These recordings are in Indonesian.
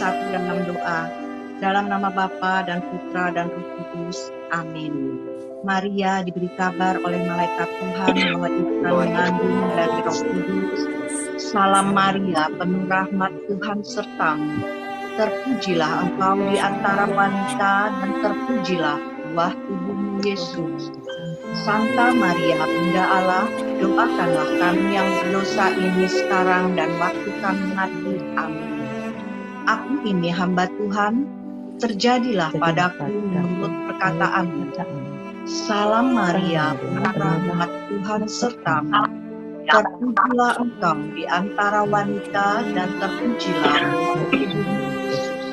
bersatu dalam doa. Dalam nama Bapa dan Putra dan Roh Kudus. Amin. Maria diberi kabar oleh malaikat Tuhan bahwa ia mengandung dari Roh Kudus. Salam Maria, penuh rahmat Tuhan sertamu. Terpujilah engkau di antara wanita dan terpujilah buah tubuhmu Yesus. Santa Maria, Bunda Allah, doakanlah kami yang berdosa ini sekarang dan waktu kami mati. Amin. Aku ini hamba Tuhan, terjadilah padaku menurut perkataanmu. Salam Maria, penuh rahmat Tuhan sertamu. Terpujilah engkau di antara wanita dan terpujilah buah tubuhmu Yesus.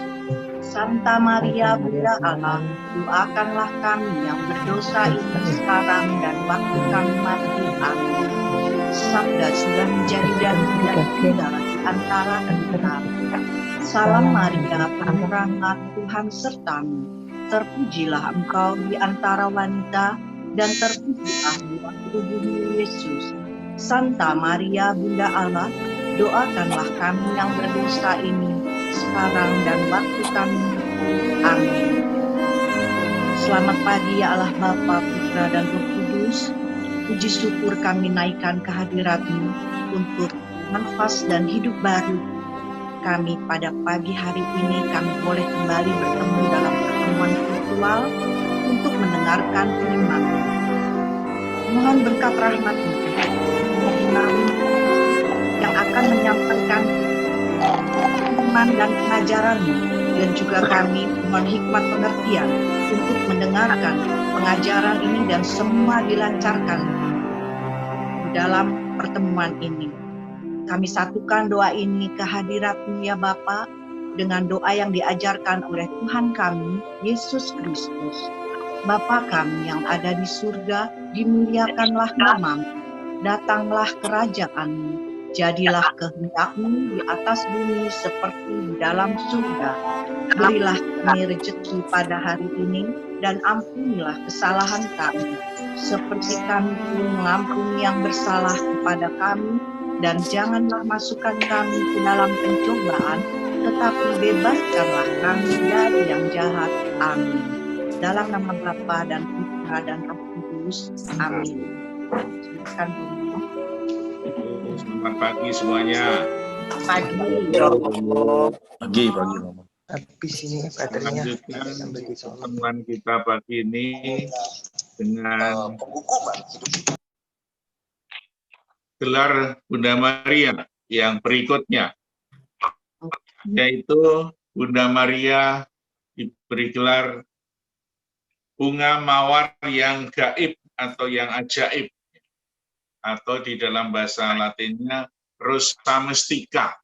Santa Maria, Bunda Allah, doakanlah kami yang berdosa ini sekarang dan waktu kami mati. Amin. Sabda sudah menjadi daging dan tinggal di antara kita. Salam Maria, penuh rahmat Tuhan sertamu. Terpujilah engkau di antara wanita dan terpujilah buah tubuhmu Yesus. Santa Maria, Bunda Allah, doakanlah kami yang berdosa ini sekarang dan waktu kami mati. Amin. Selamat pagi ya Allah Bapa, Putra dan Roh Kudus. Puji syukur kami naikkan kehadirat-Mu untuk nafas dan hidup baru kami pada pagi hari ini. Kami boleh kembali bertemu dalam pertemuan virtual untuk mendengarkan firman-Mu. Mohon berkat rahmat-Mu yang akan menyampaikan firman dan pengajaran-Mu, dan juga kami mohon hikmat pengertian untuk mendengarkan pengajaran ini dan semua dilancarkan di dalam pertemuan ini. Kami satukan doa ini ke hadirat-Mu ya Bapa, dengan doa yang diajarkan oleh Tuhan kami, Yesus Kristus. Bapa kami yang ada di surga, dimuliakanlah nama-Mu, datanglah kerajaan-Mu, jadilah kehendak-Mu di atas bumi seperti di dalam surga. Berilah kami rezeki pada hari ini, dan ampunilah kesalahan kami, seperti kami pun mengampuni yang bersalah kepada kami. Dan janganlah masukkan kami ke dalam pencobaan, tetapi bebaskanlah kami dari yang jahat. Amin. Dalam nama Bapa dan Putra dan Roh Kudus. Amin. Silakan Bunda. Selamat pagi semuanya. Pagi. Pagi, Mama. Habis ini baterainya. Lanjutkan pertemuan kita pagi ini dengan gelar Bunda Maria yang berikutnya, yaitu Bunda Maria diberi gelar bunga mawar yang gaib atau yang ajaib, atau di dalam bahasa Latinnya Rosa Mystica.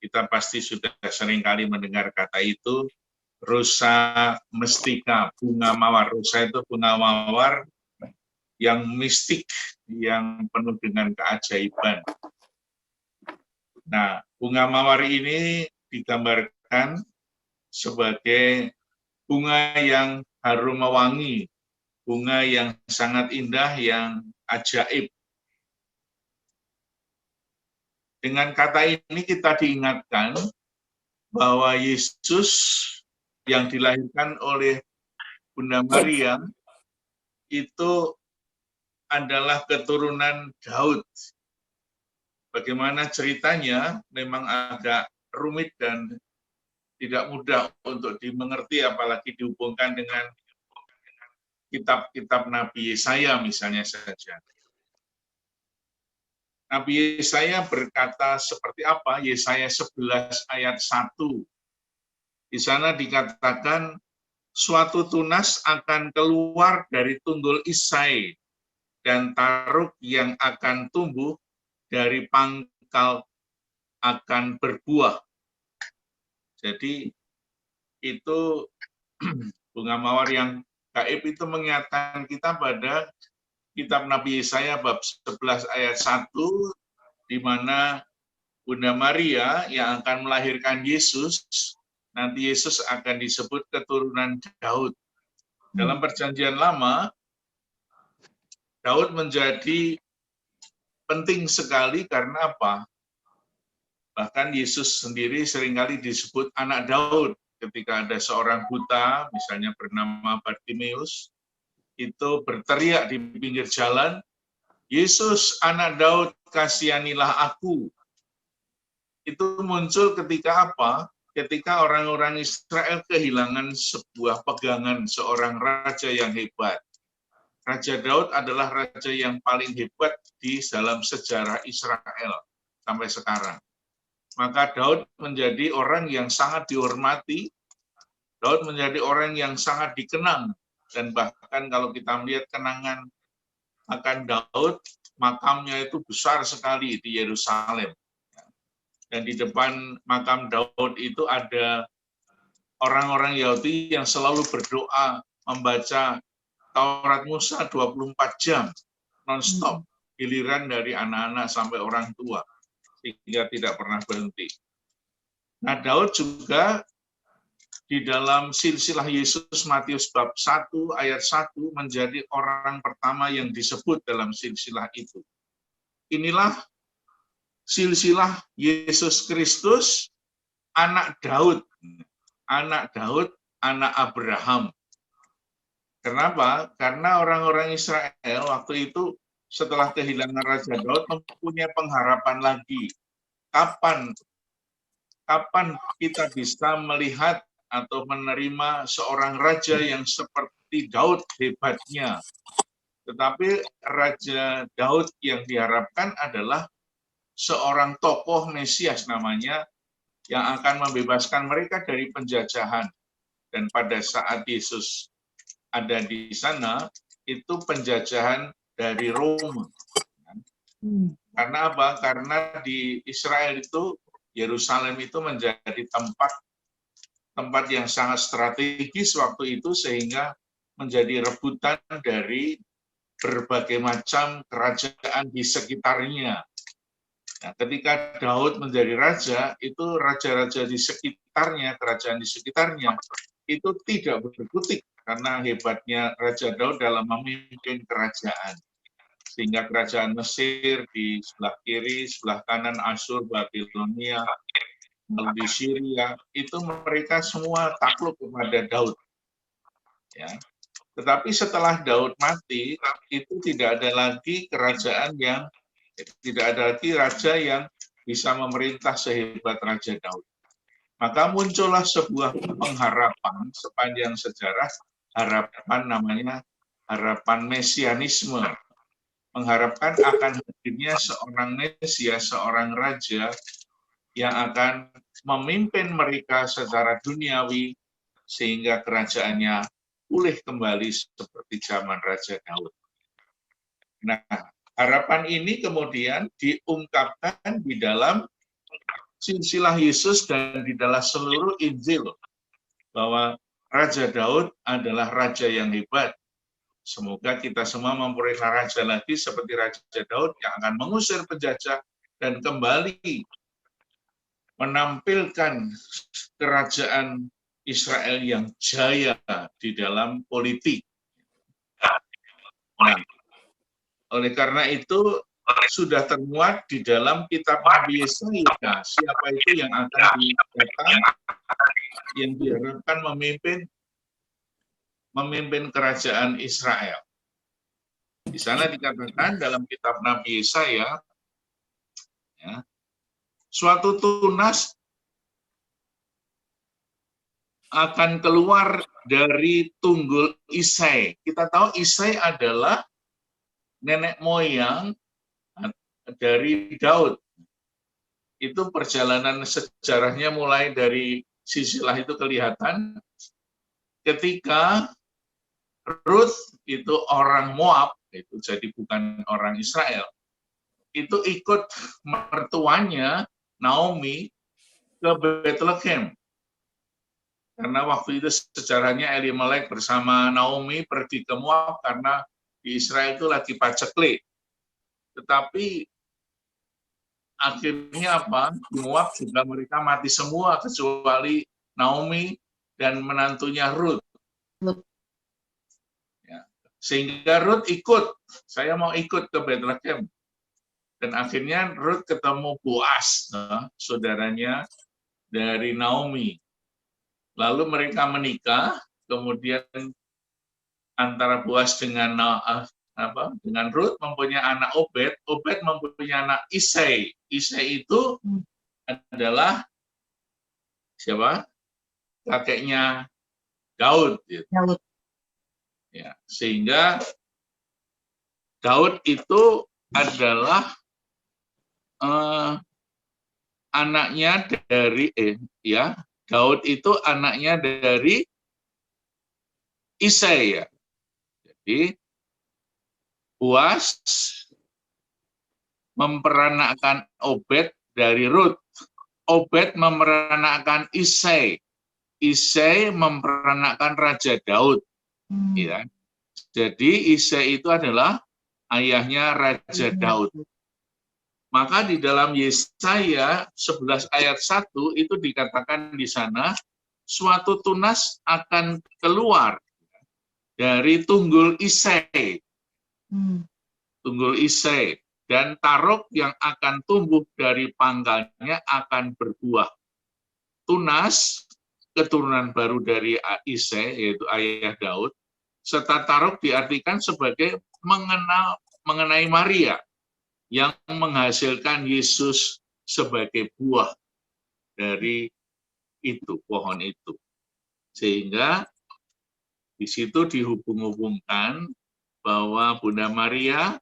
Kita pasti sudah sering kali mendengar kata itu, Rosa Mystica, bunga mawar. Rosa itu bunga mawar yang mistik, yang penuh dengan keajaiban. Nah, bunga mawar ini digambarkan sebagai bunga yang harum mewangi, bunga yang sangat indah, yang ajaib. Dengan kata ini kita diingatkan bahwa Yesus yang dilahirkan oleh Bunda Maria itu adalah keturunan Daud. Bagaimana ceritanya memang agak rumit dan tidak mudah untuk dimengerti, apalagi dihubungkan dengan kitab-kitab Nabi Yesaya misalnya saja. Nabi Yesaya berkata seperti apa? Yesaya 11 ayat 1. Di sana dikatakan, suatu tunas akan keluar dari tundul Isai, dan taruk yang akan tumbuh dari pangkal akan berbuah. Jadi itu bunga mawar yang gaib itu mengingatkan kita pada kitab Nabi Yesaya bab 11 ayat 1, di mana Bunda Maria yang akan melahirkan Yesus, nanti Yesus akan disebut keturunan Daud. Dalam Perjanjian Lama, Daud menjadi penting sekali karena apa? Bahkan Yesus sendiri seringkali disebut anak Daud ketika ada seorang buta, misalnya bernama Bartimeus, itu berteriak di pinggir jalan, Yesus anak Daud, kasihanilah aku. Itu muncul ketika apa? Ketika orang-orang Israel kehilangan sebuah pegangan seorang raja yang hebat. Raja Daud adalah raja yang paling hebat di dalam sejarah Israel sampai sekarang. Maka Daud menjadi orang yang sangat dihormati, Daud menjadi orang yang sangat dikenang, dan bahkan kalau kita melihat kenangan akan Daud, makamnya itu besar sekali di Yerusalem. Dan di depan makam Daud itu ada orang-orang Yahudi yang selalu berdoa, membaca Taurat Musa 24 jam, non-stop, giliran dari anak-anak sampai orang tua, sehingga tidak pernah berhenti. Nah, Daud juga di dalam silsilah Yesus Matius bab 1 ayat 1 menjadi orang pertama yang disebut dalam silsilah itu. Inilah silsilah Yesus Kristus, anak Daud, anak Abraham. Kenapa? Karena orang-orang Israel waktu itu setelah kehilangan Raja Daud mempunyai pengharapan lagi. Kapan kita bisa melihat atau menerima seorang raja yang seperti Daud hebatnya? Tetapi Raja Daud yang diharapkan adalah seorang tokoh Mesias namanya, yang akan membebaskan mereka dari penjajahan. Dan pada saat Yesus ada di sana, itu penjajahan dari Roma. Karena apa? Karena di Israel itu, Yerusalem itu menjadi tempat yang sangat strategis waktu itu, sehingga menjadi rebutan dari berbagai macam kerajaan di sekitarnya. Nah, ketika Daud menjadi raja, itu raja-raja di sekitarnya, kerajaan di sekitarnya, itu tidak berkutik karena hebatnya Raja Daud dalam memimpin kerajaan. Sehingga kerajaan Mesir di sebelah kiri, sebelah kanan Asyur, Babilonia, lalu di Syria, itu mereka semua takluk kepada Daud. Ya. Tetapi setelah Daud mati, itu tidak ada lagi kerajaan yang, tidak ada lagi raja yang bisa memerintah sehebat Raja Daud. Maka muncullah sebuah pengharapan sepanjang sejarah, harapan namanya harapan mesianisme. Mengharapkan akan hadirnya seorang Mesias, seorang raja yang akan memimpin mereka secara duniawi sehingga kerajaannya pulih kembali seperti zaman Raja Daud. Nah, harapan ini kemudian diungkapkan di dalam silsilah Yesus dan di dalam seluruh Injil, bahwa Raja Daud adalah raja yang hebat. Semoga kita semua memperoleh raja lagi seperti Raja Daud yang akan mengusir penjajah dan kembali menampilkan kerajaan Israel yang jaya di dalam politik. Nah, oleh karena itu sudah termuat di dalam kitab Nabi Yesaya, siapa itu yang akan datang, yang diharapkan memimpin kerajaan Israel. Di sana dikatakan dalam kitab Nabi Yesaya, ya, suatu tunas akan keluar dari tunggul Isai. Kita tahu Isai adalah nenek moyang dari Daud. Itu perjalanan sejarahnya mulai dari silsilah itu kelihatan ketika Ruth itu orang Moab, itu jadi bukan orang Israel, itu ikut mertuanya Naomi ke Bethlehem. Karena waktu itu sejarahnya Elimelek bersama Naomi pergi ke Moab karena di Israel itu lagi paceklik. Tetapi akhirnya apa? Di Moab juga mereka mati semua kecuali Naomi dan menantunya Ruth. Ya. Sehingga Ruth ikut, saya mau ikut ke Bethlehem. Dan akhirnya Ruth ketemu Boaz, saudaranya dari Naomi. Lalu mereka menikah, kemudian antara Boaz dengan Ruth mempunyai anak Obed, Obed mempunyai anak Isai. Isai itu adalah siapa? Kakeknya Daud. Gitu. Daud. Ya, sehingga Daud itu adalah anaknya dari Daud itu anaknya dari Isai. Ya. Jadi Boaz memperanakkan Obed dari Ruth. Obed memperanakkan Isai. Isai memperanakkan Raja Daud. Ya. Jadi Isai itu adalah ayahnya Raja Daud. Maka di dalam Yesaya 11 ayat 1 itu dikatakan di sana, suatu tunas akan keluar dari tunggul Isai. Tunggul Isai. Dan taruk yang akan tumbuh dari pangkalnya akan berbuah. Tunas, keturunan baru dari Isai, yaitu ayah Daud, serta taruk diartikan sebagai mengenai Maria, yang menghasilkan Yesus sebagai buah dari itu, pohon itu. Sehingga di situ dihubung-hubungkan bahwa Bunda Maria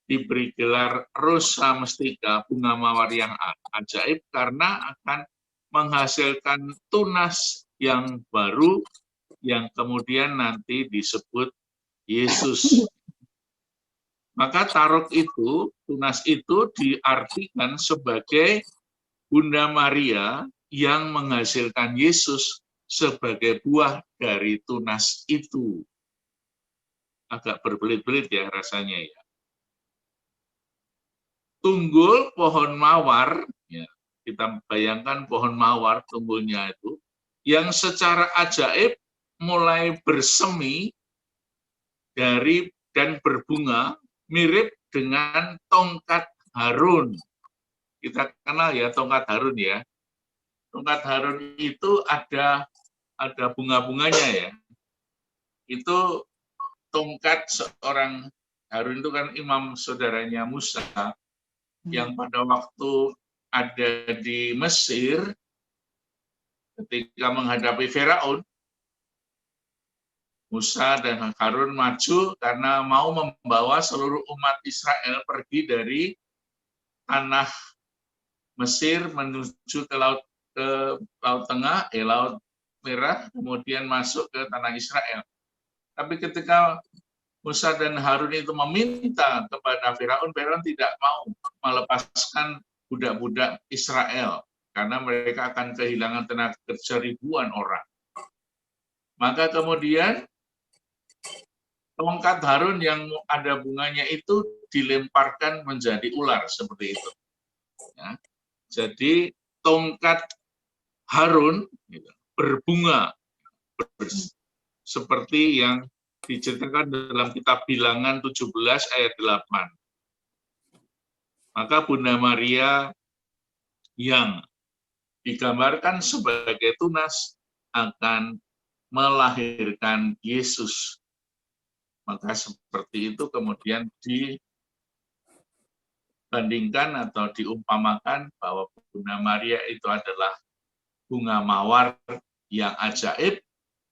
diberi gelar Rosa Mestika, bunga mawar yang ajaib, karena akan menghasilkan tunas yang baru yang kemudian nanti disebut Yesus. Maka taruk itu, tunas itu diartikan sebagai Bunda Maria yang menghasilkan Yesus sebagai buah dari tunas itu. Agak berbelit-belit ya rasanya ya. Tunggul pohon mawar, ya, kita bayangkan pohon mawar tunggulnya itu, yang secara ajaib mulai bersemi dan berbunga, mirip dengan tongkat Harun. Kita kenal ya tongkat Harun ya. Tongkat Harun itu ada bunga-bunganya ya. Itu tongkat seorang Harun itu kan imam saudaranya Musa yang pada waktu ada di Mesir ketika menghadapi Firaun. Musa dan Harun maju karena mau membawa seluruh umat Israel pergi dari tanah Mesir menuju ke Laut Tengah, Laut Merah, kemudian masuk ke tanah Israel. Tapi ketika Musa dan Harun itu meminta kepada Firaun, Firaun tidak mau melepaskan budak-budak Israel karena mereka akan kehilangan tenaga kerja ribuan orang. Maka kemudian tongkat Harun yang ada bunganya itu dilemparkan menjadi ular seperti itu. Ya. Jadi tongkat Harun berbunga seperti yang diceritakan dalam kitab Bilangan 17 ayat 8. Maka Bunda Maria yang digambarkan sebagai tunas akan melahirkan Yesus. Maka seperti itu kemudian dibandingkan atau diumpamakan bahwa Bunda Maria itu adalah bunga mawar yang ajaib,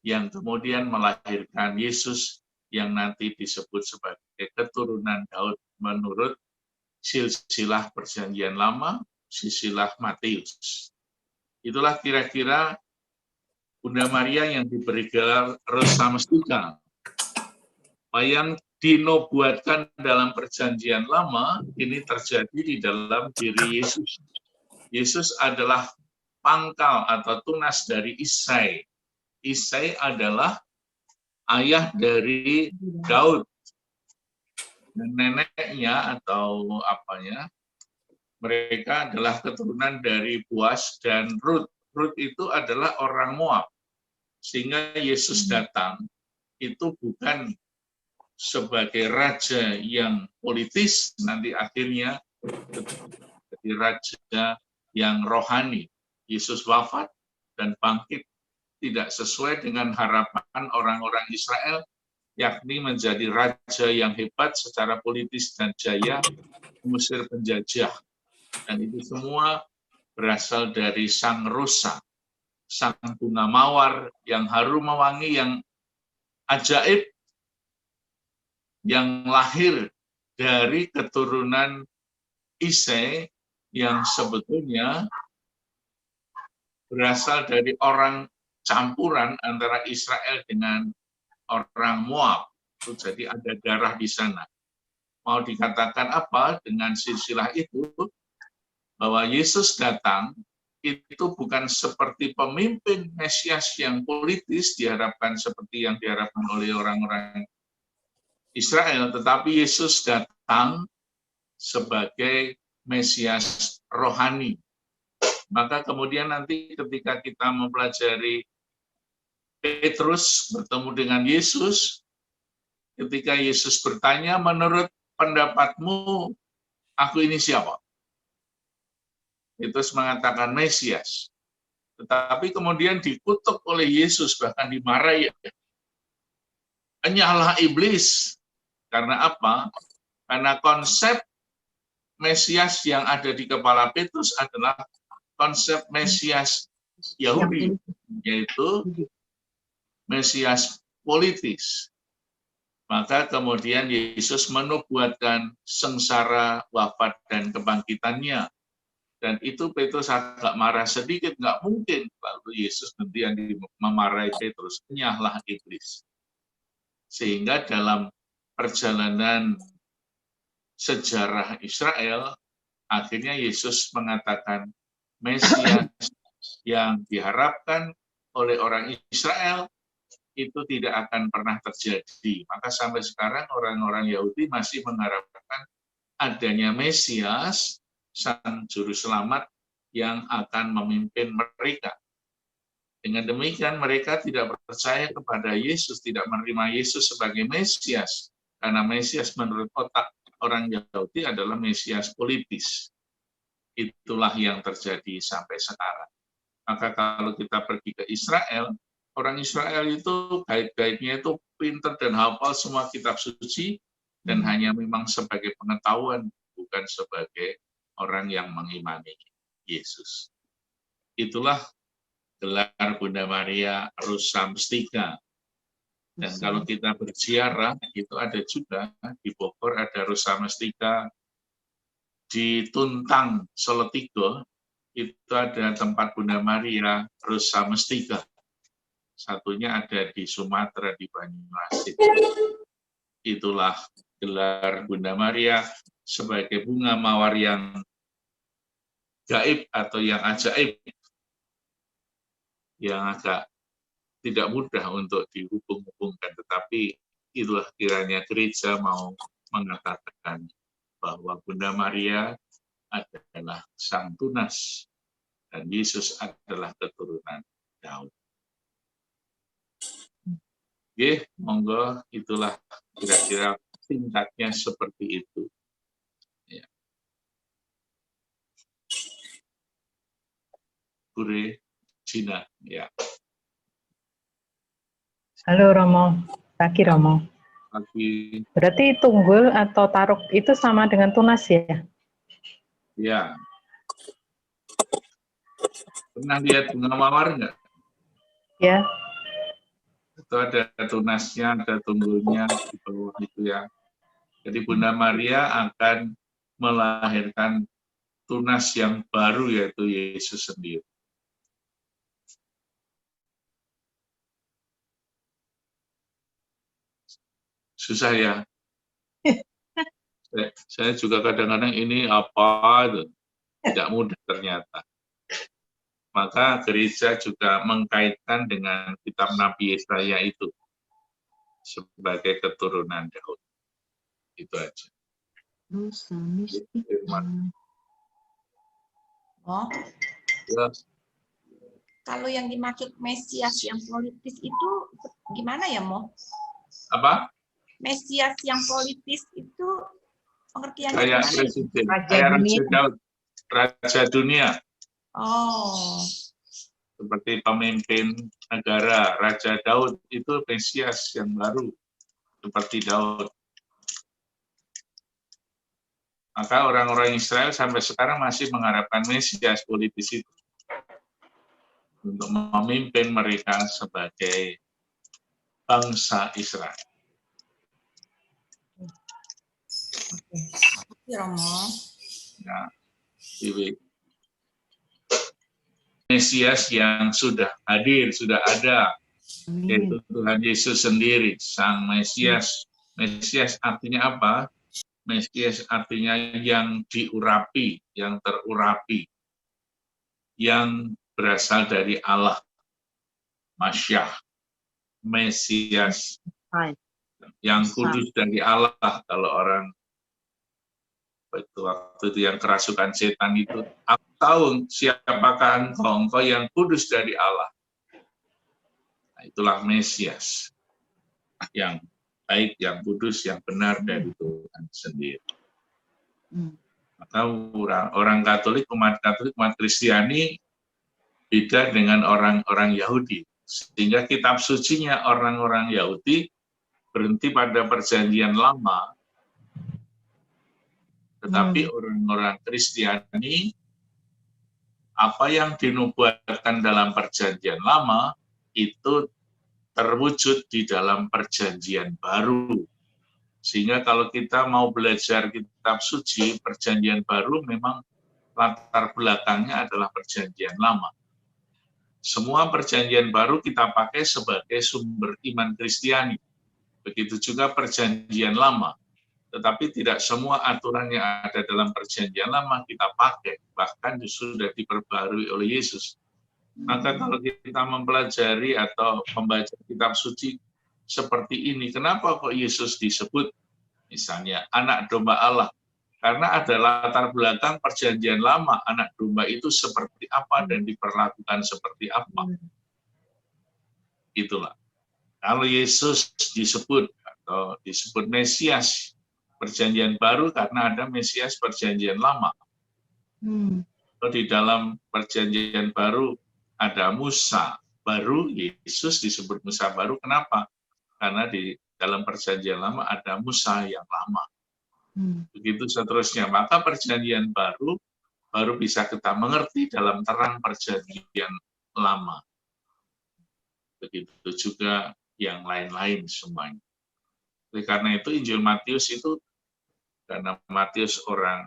yang kemudian melahirkan Yesus yang nanti disebut sebagai keturunan Daud menurut silsilah Perjanjian Lama, silsilah Matius. Itulah kira-kira Bunda Maria yang diberi gelar Rosa Mestika. Yang dinubuatkan dalam Perjanjian Lama ini terjadi di dalam diri Yesus. Yesus adalah pangkal atau tunas dari Isai. Isai adalah ayah dari Daud. Dan neneknya atau mereka adalah keturunan dari Boaz dan Ruth. Ruth itu adalah orang Moab. Sehingga Yesus datang itu bukan sebagai raja yang politis, nanti akhirnya jadi raja yang rohani. Yesus wafat dan bangkit tidak sesuai dengan harapan orang-orang Israel, yakni menjadi raja yang hebat secara politis dan jaya mengusir penjajah. Dan itu semua berasal dari sang rusa, sang bunga mawar yang harum mewangi, yang ajaib, yang lahir dari keturunan Isai yang sebetulnya berasal dari orang campuran antara Israel dengan orang Moab. Jadi ada darah di sana. Mau dikatakan apa dengan silsilah itu? Bahwa Yesus datang itu bukan seperti pemimpin Mesias yang politis diharapkan seperti yang diharapkan oleh orang-orang Israel, tetapi Yesus datang sebagai Mesias rohani. Maka kemudian nanti ketika kita mempelajari Petrus bertemu dengan Yesus, ketika Yesus bertanya, menurut pendapatmu, aku ini siapa? Petrus mengatakan Mesias. Tetapi kemudian dikutuk oleh Yesus, bahkan dimarahi. Enyahlah iblis. Karena apa? Karena konsep Mesias yang ada di kepala Petrus adalah konsep Mesias Yahudi, yaitu Mesias politis. Maka kemudian Yesus menubuatkan sengsara, wafat, dan kebangkitannya. Dan itu Petrus agak marah sedikit, nggak mungkin. Lalu Yesus kemudian memarahi Petrus, enyahlah iblis. Sehingga dalam perjalanan sejarah Israel, akhirnya Yesus mengatakan Mesias yang diharapkan oleh orang Israel itu tidak akan pernah terjadi. Maka sampai sekarang orang-orang Yahudi masih mengharapkan adanya Mesias, sang juru selamat yang akan memimpin mereka. Dengan demikian mereka tidak percaya kepada Yesus, tidak menerima Yesus sebagai Mesias. Karena Mesias menurut otak orang Yahudi adalah Mesias politis. Itulah yang terjadi sampai sekarang. Maka kalau kita pergi ke Israel, orang Israel itu baik-baiknya itu pintar dan hafal semua kitab suci, dan hanya memang sebagai pengetahuan, bukan sebagai orang yang mengimani Yesus. Itulah gelar Bunda Maria Rusa Mestika. Dan kalau kita berziarah, itu ada juga di Bogor ada Rusa Mestika, di Tuntang, Salatiga, itu ada tempat Bunda Maria Rusa Mestika. Satunya ada di Sumatera, di Banyuasin. Itulah gelar Bunda Maria sebagai bunga mawar yang gaib atau yang ajaib, yang agak tidak mudah untuk dihubung-hubungkan, tetapi itulah kiranya gereja mau mengatakan bahwa Bunda Maria adalah sang tunas dan Yesus adalah keturunan Daud. Oke, monggo, itulah kira-kira singkatnya seperti itu. Ya. Gure Cina, ya. Halo Romo, Pagi Romo. Pagi. Berarti tunggul atau taruk itu sama dengan tunas ya? Ya. Pernah lihat bunga mawar enggak? Ya. Itu ada tunasnya, ada tunggulnya di bawah itu ya. Jadi Bunda Maria akan melahirkan tunas yang baru, yaitu Yesus sendiri. Susah ya. Saya juga kadang-kadang ini apa itu tidak mudah ternyata. Maka gereja juga mengkaitkan dengan kitab Nabi Yesaya itu sebagai keturunan Daud. Itu aja. Oh, Ya. kalau yang dimaksud Mesias yang politis itu gimana ya, Mo? Apa? Mesias yang politis itu pengertiannya Kayak gimana? presiden, Raja kayak dunia. Raja Daud, Raja dunia, Oh, seperti pemimpin negara. Raja Daud itu Mesias yang baru, seperti Daud. Maka orang-orang Israel sampai sekarang masih mengharapkan Mesias politis itu untuk memimpin mereka sebagai bangsa Israel. ya Romo. Nah, ini Mesias yang sudah hadir, sudah ada, yaitu Tuhan Yesus sendiri, Sang Mesias. Mesias artinya apa? Mesias artinya yang diurapi, yang terurapi, yang berasal dari Allah. Masyah, Mesias, yang kudus dari Allah. Kalau orang waktu itu yang kerasukan setan itu, aku tahu siapakah engkau yang kudus dari Allah. Nah, itulah Mesias, yang baik, yang kudus, yang benar dari Tuhan sendiri. Maka orang Katolik, umat Kristiani beda dengan orang-orang Yahudi. Sehingga kitab sucinya orang-orang Yahudi berhenti pada perjanjian lama. Tetapi orang-orang Kristiani, apa yang dinubuatkan dalam perjanjian lama, itu terwujud di dalam perjanjian baru. Sehingga kalau kita mau belajar kitab suci, perjanjian baru memang latar belakangnya adalah perjanjian lama. Semua perjanjian baru kita pakai sebagai sumber iman Kristiani. Begitu juga perjanjian lama. Tetapi tidak semua aturan yang ada dalam perjanjian lama kita pakai. Bahkan sudah diperbarui oleh Yesus. Maka kalau kita mempelajari atau membaca kitab suci seperti ini, kenapa kok Yesus disebut misalnya anak domba Allah? Karena ada latar belakang perjanjian lama, anak domba itu seperti apa dan diperlakukan seperti apa. Itulah. Kalau Yesus disebut atau disebut Mesias perjanjian baru karena ada Mesias perjanjian lama. Kalau di dalam perjanjian baru ada Musa baru, Yesus disebut Musa baru. Kenapa? Karena di dalam perjanjian lama ada Musa yang lama. Begitu seterusnya. Maka perjanjian baru bisa kita mengerti dalam terang perjanjian lama. Begitu juga yang lain-lain semuanya. Oleh karena itu Injil Matius itu, karena Matius orang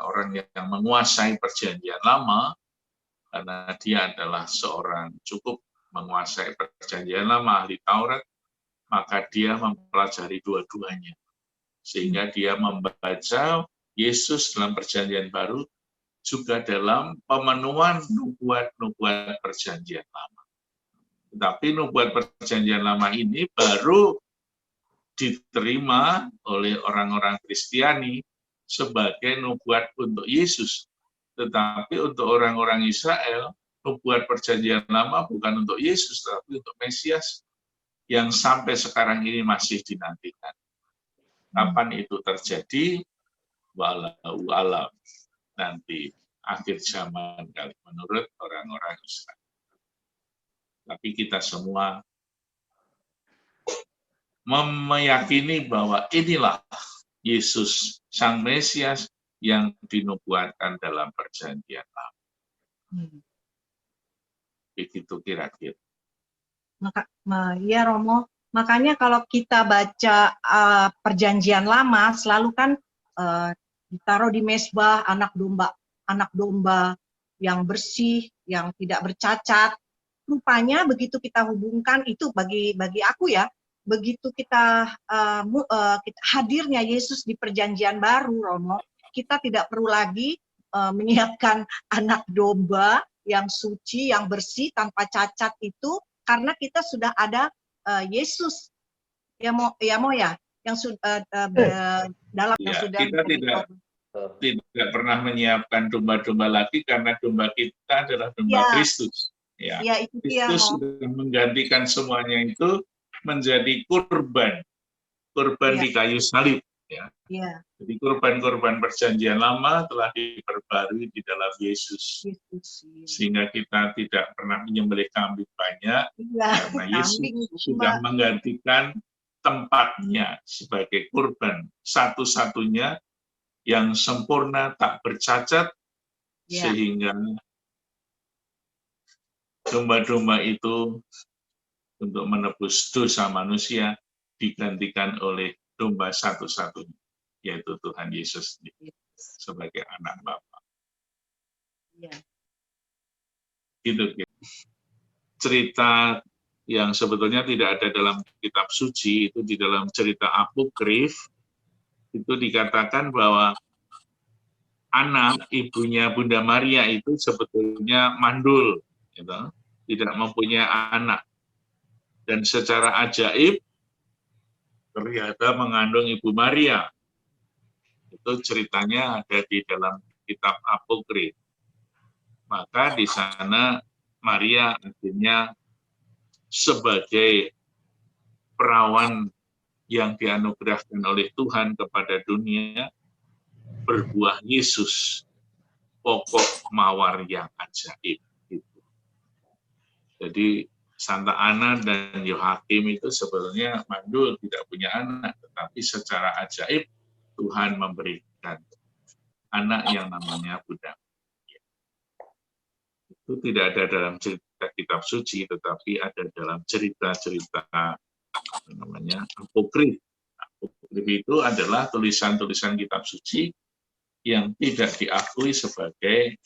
orang yang menguasai perjanjian lama, karena dia adalah seorang cukup menguasai perjanjian lama, ahli Taurat, maka dia mempelajari dua-duanya. Sehingga dia membaca Yesus dalam perjanjian baru juga dalam pemenuhan nubuat-nubuat perjanjian lama. Tetapi nubuat perjanjian lama ini baru diterima oleh orang-orang Kristiani sebagai nubuat untuk Yesus. Tetapi untuk orang-orang Israel, nubuat perjanjian lama bukan untuk Yesus, tetapi untuk Mesias yang sampai sekarang ini masih dinantikan. Kapan itu terjadi? Wallahu a'lam. Nanti akhir zaman kali menurut orang-orang Israel. Tapi kita semua meyakini bahwa inilah Yesus Sang Mesias yang dinubuatkan dalam perjanjian lama. Begitu kira-kira. Ya Romo, makanya kalau kita baca perjanjian lama selalu kan ditaruh di mezbah anak domba yang bersih, yang tidak bercacat. Rupanya begitu kita hubungkan itu bagi aku ya, begitu kita hadirnya Yesus di perjanjian baru, Romo, kita tidak perlu lagi menyiapkan anak domba yang suci, yang bersih, tanpa cacat itu, karena kita sudah ada Yesus yang sudah dalam yang sudah kita tidak pernah menyiapkan domba-domba lagi karena domba kita adalah domba Kristus. Ya, itu Kristus sudah menggantikan semuanya itu, menjadi kurban Ya. di kayu salib. Ya. Ya, Jadi kurban-kurban perjanjian lama telah diperbarui di dalam Yesus. Yesus. Sehingga kita tidak pernah menyembelih kambing banyak, Iya, karena Yesus kambing sudah Mbak. menggantikan tempatnya sebagai kurban satu-satunya yang sempurna, tak bercacat, Ya, sehingga domba-domba itu untuk menebus dosa manusia digantikan oleh domba satu-satunya, yaitu Tuhan Yesus sendiri sebagai anak Bapa. ya. Gitu. Cerita yang sebetulnya tidak ada dalam kitab suci, itu di dalam cerita apokrif, itu dikatakan bahwa anak ibunya Bunda Maria itu sebetulnya mandul, gitu, tidak mempunyai anak. Dan secara ajaib, ternyata mengandung Ibu Maria. Itu ceritanya ada di dalam kitab apokrif. Maka di sana Maria akhirnya sebagai perawan yang dianugerahkan oleh Tuhan kepada dunia, berbuah Yesus, pokok mawar yang ajaib. Gitu. Jadi Santa Ana dan Yohakim itu sebetulnya mandul, tidak punya anak, tetapi secara ajaib Tuhan memberikan anak yang namanya Bunda. Itu tidak ada dalam cerita kitab suci, tetapi ada dalam cerita-cerita namanya apokrif. Apokrif itu adalah tulisan-tulisan kitab suci yang tidak diakui sebagai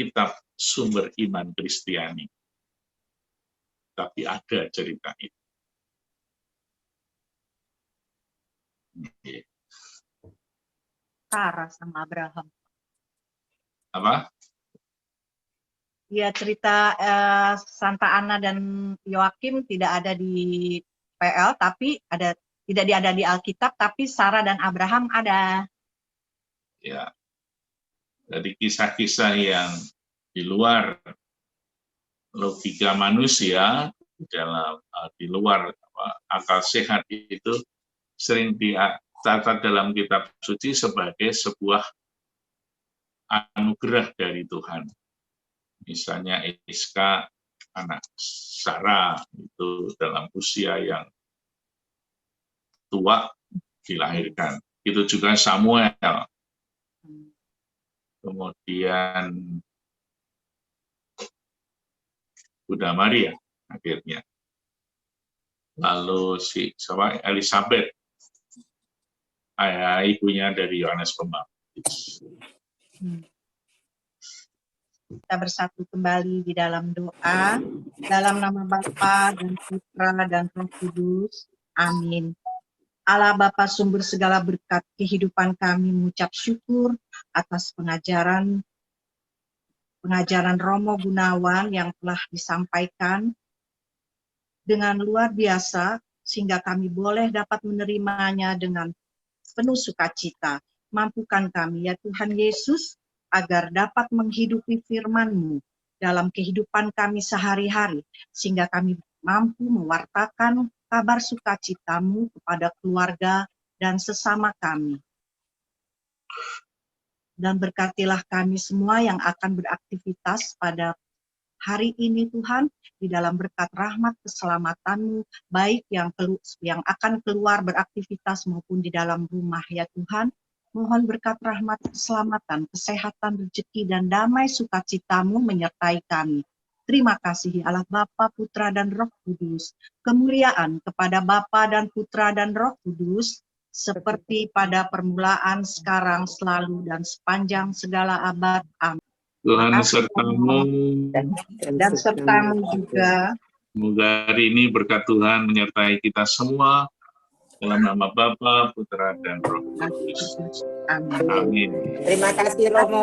kitab sumber iman Kristiani. Tapi ada cerita itu. Sarah sama Abraham. Apa? Ya, cerita Santa Ana dan Yoakim tidak ada di PL, tapi tidak ada di Alkitab, tapi Sarah dan Abraham ada. Ya. Dari kisah-kisah yang di luar logika manusia, di luar akal sehat itu sering dicatat dalam kitab suci sebagai sebuah anugerah dari Tuhan. Misalnya Iska, anak Sarah, itu dalam usia yang tua dilahirkan. Itu juga Samuel. Kemudian Bunda Maria akhirnya. Lalu Elizabeth, ibunya dari Yohanes Pembaptis. Kita bersatu kembali di dalam doa, dalam nama Bapa dan Putra dan Roh Kudus. Amin. Allah Bapa sumber segala berkat kehidupan kami, mengucap syukur atas pengajaran Romo Gunawan yang telah disampaikan dengan luar biasa, sehingga kami boleh dapat menerimanya dengan penuh sukacita. Mampukan kami, ya Tuhan Yesus, agar dapat menghidupi firman-Mu dalam kehidupan kami sehari-hari, sehingga kami mampu mewartakan kabar sukacita-Mu kepada keluarga dan sesama kami. Dan berkatilah kami semua yang akan beraktivitas pada hari ini Tuhan, di dalam berkat rahmat keselamatan-Mu, baik yang akan keluar beraktivitas maupun di dalam rumah, ya Tuhan. Mohon berkat rahmat keselamatan, kesehatan, rezeki, dan damai sukacita-Mu menyertai kami. Terima kasih Allah Bapa, Putra, dan Roh Kudus. Kemuliaan kepada Bapa dan Putra dan Roh Kudus, seperti pada permulaan, sekarang, selalu, dan sepanjang segala abad. Amin. Tuhan sertamu Dan sertamu juga. Semoga hari ini berkat Tuhan menyertai kita semua. Dalam nama Bapa, Putra, dan Roh Kudus. Amin. Amin. Terima kasih Romo.